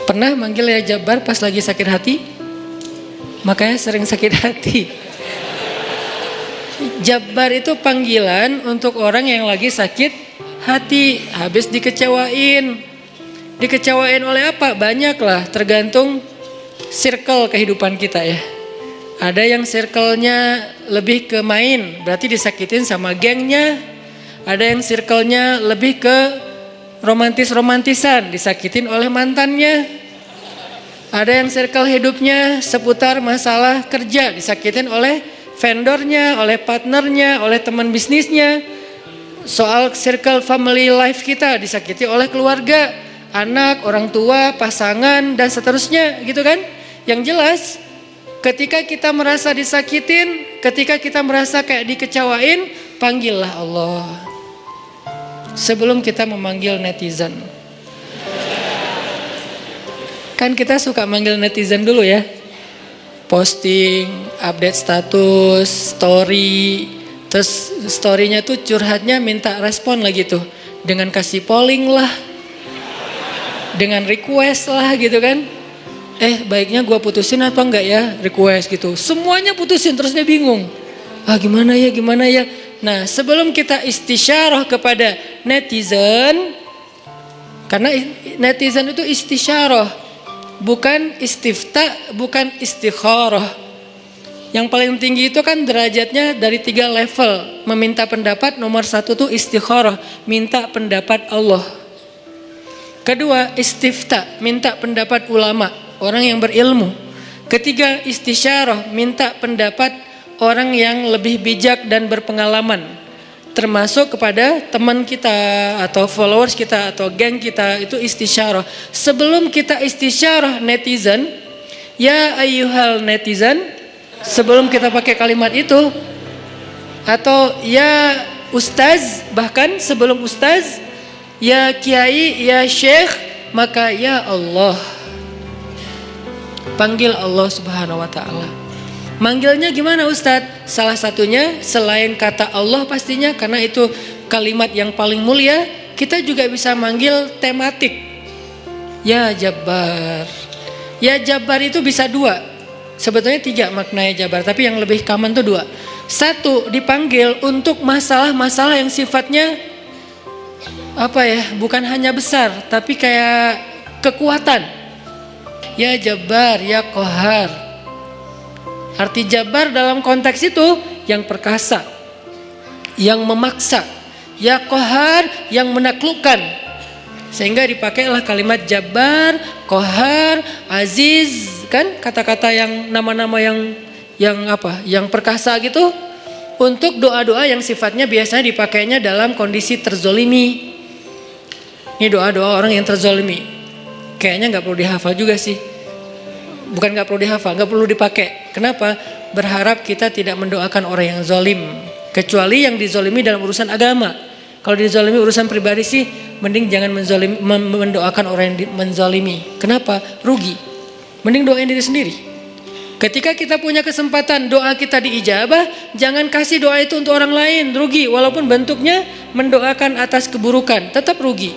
Pernah manggil ya Jabbar pas lagi sakit hati? Makanya sering sakit hati. Jabbar itu panggilan untuk orang yang lagi sakit hati, habis dikecewain. Dikecewain oleh apa? Banyak lah, tergantung circle kehidupan kita ya. Ada yang circle-nya lebih ke main, berarti disakitin sama gengnya. Ada yang circle-nya lebih ke romantis-romantisan, disakitin oleh mantannya. Ada yang circle hidupnya seputar masalah kerja, disakitin oleh vendornya, oleh partnernya, oleh teman bisnisnya. Soal circle family life kita disakiti oleh keluarga, anak, orang tua, pasangan, dan seterusnya gitu kan. Yang jelas ketika kita merasa disakitin, ketika kita merasa kayak dikecewain, panggillah Allah sebelum kita memanggil netizen. Kan kita suka manggil netizen dulu ya. Posting, update status, story. Terus storynya tuh curhatnya minta respon lagi tuh. Dengan kasih polling lah. Dengan request lah gitu kan. Baiknya gua putusin apa enggak ya, request gitu. Semuanya putusin, terus dia bingung. Gimana ya. Nah, sebelum kita istisyarah kepada netizen, karena netizen itu istisyarah, bukan istifta, bukan istikharah. Yang paling tinggi itu kan derajatnya dari 3 level. Meminta pendapat, nomor 1 tuh istikharah, minta pendapat Allah. Kedua, istifta, minta pendapat ulama, orang yang berilmu. Ketiga, istisyarah, minta pendapat orang yang lebih bijak dan berpengalaman, termasuk kepada teman kita atau followers kita atau geng kita. Itu istisyarah. Sebelum kita istisyarah netizen, ya ayyuhal netizen, sebelum kita pakai kalimat itu, atau ya ustaz, bahkan sebelum ustaz, ya kiai, ya syekh, maka ya Allah. Panggil Allah Subhanahu wa ta'ala. Manggilnya gimana Ustadz? Salah satunya selain kata Allah pastinya, karena itu kalimat yang paling mulia, kita juga bisa manggil tematik. Ya Jabbar. Ya Jabbar itu bisa 2. Sebetulnya 3 maknanya Jabbar, tapi yang lebih common itu 2. 1, dipanggil untuk masalah-masalah yang sifatnya bukan hanya besar, tapi kayak kekuatan. Ya Jabbar, ya Qahar. Arti Jabbar dalam konteks itu yang perkasa, yang memaksa, ya Qahar, yang menaklukkan. Sehingga dipakailah kalimat Jabbar, Qahar, Aziz, kan kata-kata yang nama-nama yang perkasa gitu, untuk doa-doa yang sifatnya biasanya dipakainya dalam kondisi terzolimi. Ini doa-doa orang yang terzolimi. Kayaknya nggak perlu dihafal juga sih. Bukan nggak perlu dihafal, nggak perlu dipakai. Kenapa? Berharap kita tidak mendoakan orang yang zolim, kecuali yang dizolimi dalam urusan agama. Kalau dizolimi urusan pribadi sih, mending jangan mendoakan orang yang menzolimi. Kenapa? Rugi. Mending doain diri sendiri. Ketika kita punya kesempatan doa kita diijabah, jangan kasih doa itu untuk orang lain, rugi. Walaupun bentuknya mendoakan atas keburukan, tetap rugi.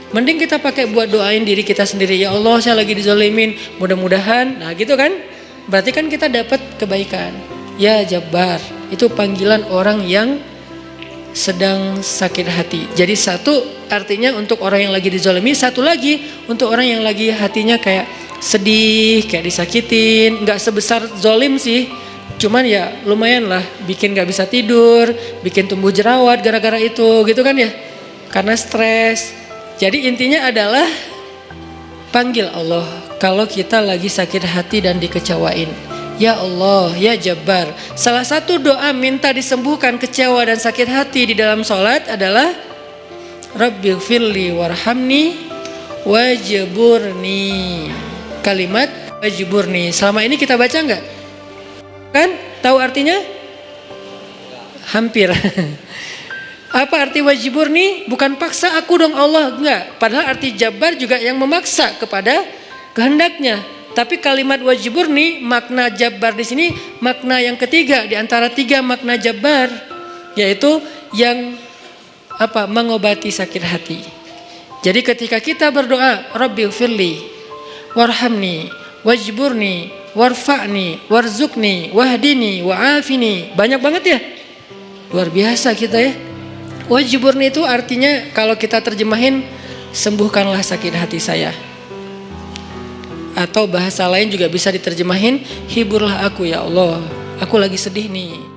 Mending kita pakai buat doain diri kita sendiri. Ya Allah, saya lagi dizolimin, mudah-mudahan. Nah gitu kan, berarti kan kita dapat kebaikan. Ya Jabbar, itu panggilan orang yang sedang sakit hati. Jadi 1 artinya untuk orang yang lagi dizolimi, 1 lagi untuk orang yang lagi hatinya kayak sedih, kayak disakitin. Gak sebesar zolim sih, cuman ya lumayan lah, bikin gak bisa tidur, bikin tumbuh jerawat gara-gara itu gitu kan ya, karena stres. Jadi intinya adalah panggil Allah kalau kita lagi sakit hati dan dikecewain. Ya Allah, ya Jabbar. Salah satu doa minta disembuhkan kecewa dan sakit hati di dalam sholat adalah Rabbighfirli warhamni wajburni. Kalimat wajburni. Selama ini kita baca enggak? Kan? Tahu artinya? Hampir. Apa arti wajburni? Bukan paksa aku dong Allah, enggak. Padahal arti Jabbar juga yang memaksa kepada kehendaknya. Tapi kalimat wajburni, makna Jabbar di sini makna yang ketiga di antara 3 makna Jabbar, yaitu yang mengobati sakit hati. Jadi ketika kita berdoa Rabbighfirli, warhamni, wajburni, warfa'ni, warzuqni, wahdini, wa'afini. Banyak banget ya. Luar biasa kita ya. Wajburni itu artinya kalau kita terjemahin, sembuhkanlah sakit hati saya. Atau bahasa lain juga bisa diterjemahin, hiburlah aku ya Allah, aku lagi sedih nih.